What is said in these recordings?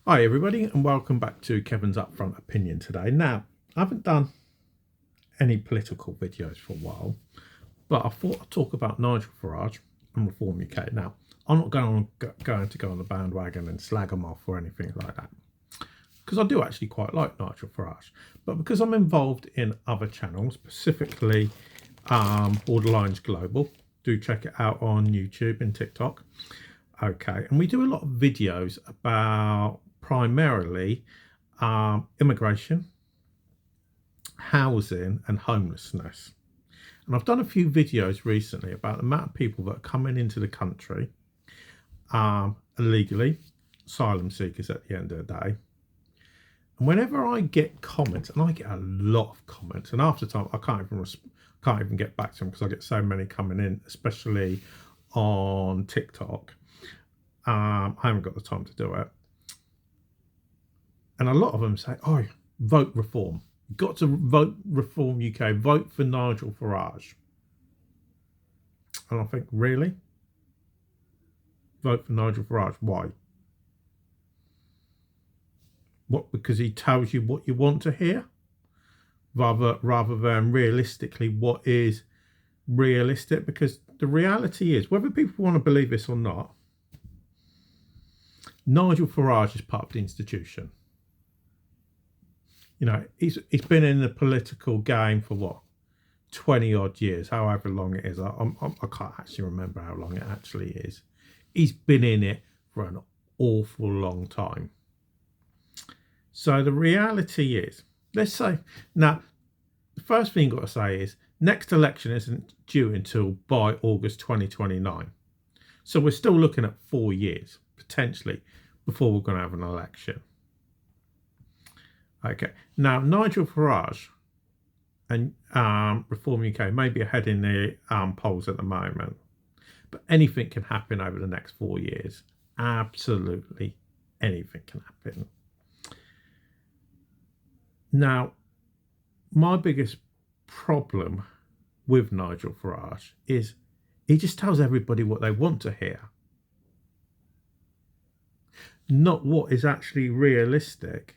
Hi everybody and welcome back to Kevin's Upfront Opinion today. Now, I haven't done any political videos for a while, but I thought I'd talk about Nigel Farage and Reform UK. Now, I'm not going to go on the bandwagon and slag him off or anything like that, because I do actually quite like Nigel Farage, but because I'm involved in other channels, specifically Borderlines Global, do check it out on YouTube and TikTok. Okay, and we do a lot of videos about primarily immigration, housing and homelessness. And I've done a few videos recently about the amount of people that are coming into the country illegally, asylum seekers at the end of the day. And whenever I get comments, and I get a lot of comments, and after time I can't even get back to them because I get so many coming in, especially on TikTok. I haven't got the time to do it. And a lot of them say, oh, vote Reform. You've got to vote Reform UK. Vote for Nigel Farage. And I think, really? Vote for Nigel Farage. Why? What? Because he tells you what you want to hear? Rather than realistically what is realistic? Because the reality is, whether people want to believe this or not, Nigel Farage is part of the institution. You know, he's been in the political game for what, 20 odd years, however long it is. I can't actually remember how long it actually is. He's been in it for an awful long time. So the reality is, let's say, now, the first thing you've got to say is, next election isn't due until by August 2029. So we're still looking at 4 years, potentially, before we're going to have an election. Okay, now Nigel Farage and Reform UK may be ahead in the polls at the moment, but anything can happen over the next 4 years. Absolutely anything can happen. Now, my biggest problem with Nigel Farage is he just tells everybody what they want to hear, not what is actually realistic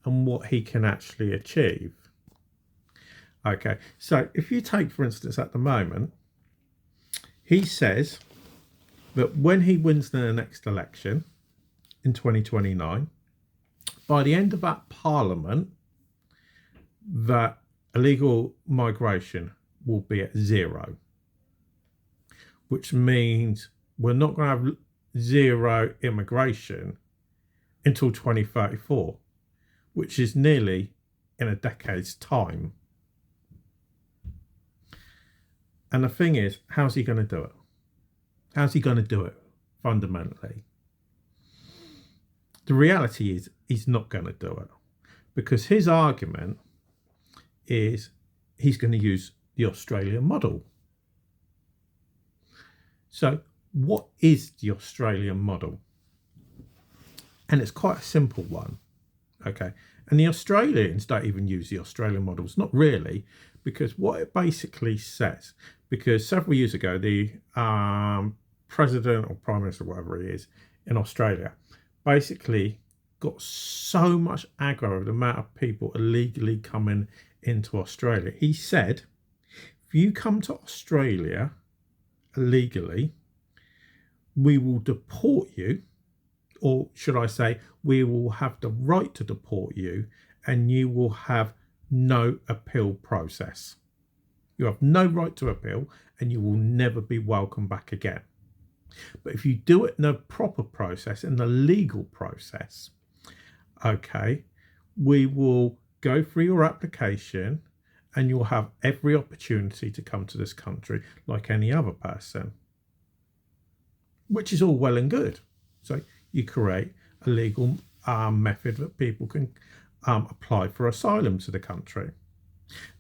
and what he can actually achieve. Okay, so if you take, for instance, at the moment, he says that when he wins the next election in 2029, by the end of that parliament, that illegal migration will be at 0, which means we're not going to have 0 immigration until 2034, which is nearly in a decade's time. And the thing is, how's he going to do it? How's he going to do it fundamentally? The reality is he's not going to do it, because his argument is he's going to use the Australian model. So what is the Australian model? And it's quite a simple one. Okay, and the Australians don't even use the Australian models, not really, because what it basically says, because several years ago, the president or prime minister, whatever he is, in Australia, basically got so much aggro over the amount of people illegally coming into Australia. He said, if you come to Australia illegally, we will deport you, or should I say, we will have the right to deport you, and you will have no appeal process. You have no right to appeal, and you will never be welcome back again. But if you do it in a proper process, in the legal process, okay, we will go through your application, and you'll have every opportunity to come to this country like any other person, which is all well and good. So you create a legal method that people can apply for asylum to the country.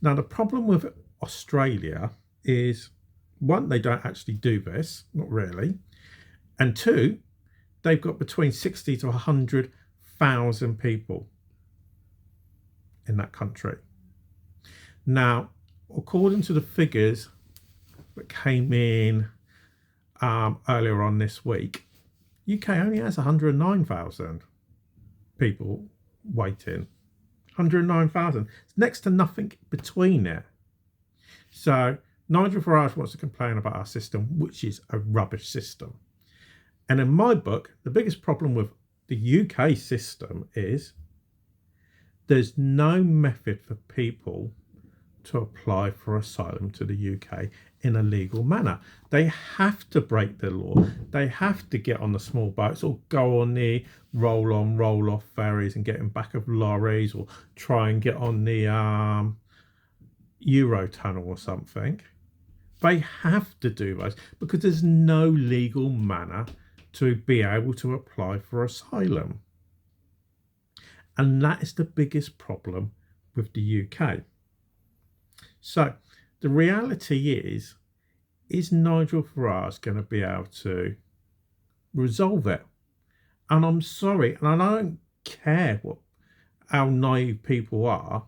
Now, the problem with Australia is, one, they don't actually do this, not really, and two, they've got between 60 to 100,000 people in that country. Now, according to the figures that came in earlier on this week, UK only has 109,000. people waiting. 109,000. It's next to nothing between it. So Nigel Farage wants to complain about our system, which is a rubbish system. And in my book, the biggest problem with the UK system is there's no method for people to apply for asylum to the UK in a legal manner. They have to break the law. They have to get on the small boats or go on the roll-on, roll-off ferries and get in back of lorries, or try and get on the Eurotunnel or something. They have to do those because there's no legal manner to be able to apply for asylum. And that is the biggest problem with the UK. So the reality is Nigel Farage going to be able to resolve it? And I'm sorry, and I don't care how naive people are,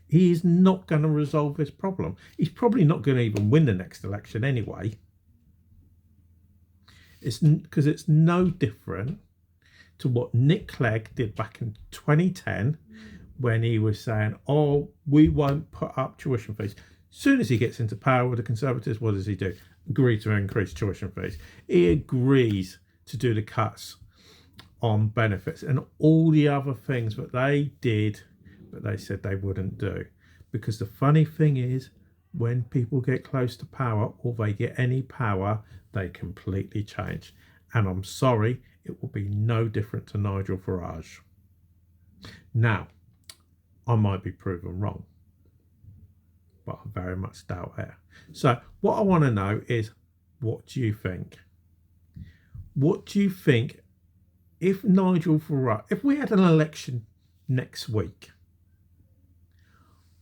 he is not going to resolve this problem. He's probably not going to even win the next election anyway. It's because it's no different to what Nick Clegg did back in 2010 when he was saying, oh, we won't put up tuition fees. As soon as he gets into power with the Conservatives, what does he do? Agree to increase tuition fees. He agrees to do the cuts on benefits and all the other things that they did, but they said they wouldn't do. Because the funny thing is, when people get close to power or they get any power, they completely change. And I'm sorry, it will be no different to Nigel Farage. Now, I might be proven wrong, but I very much doubt it. So what I want to know is, what do you think? What do you think if Nigel Farage, if we had an election next week,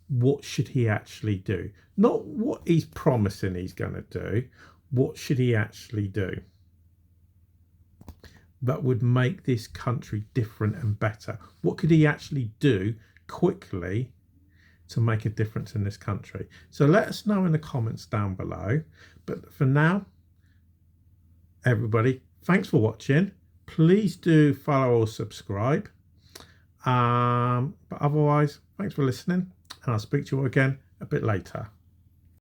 what should he actually do? Not what he's promising he's going to do. What should he actually do that would make this country different and better? What could he actually do quickly to make a difference in this country? So let us know in the comments down below. But for now, everybody, thanks for watching. Please do follow or subscribe. But otherwise, thanks for listening, and I'll speak to you again a bit later.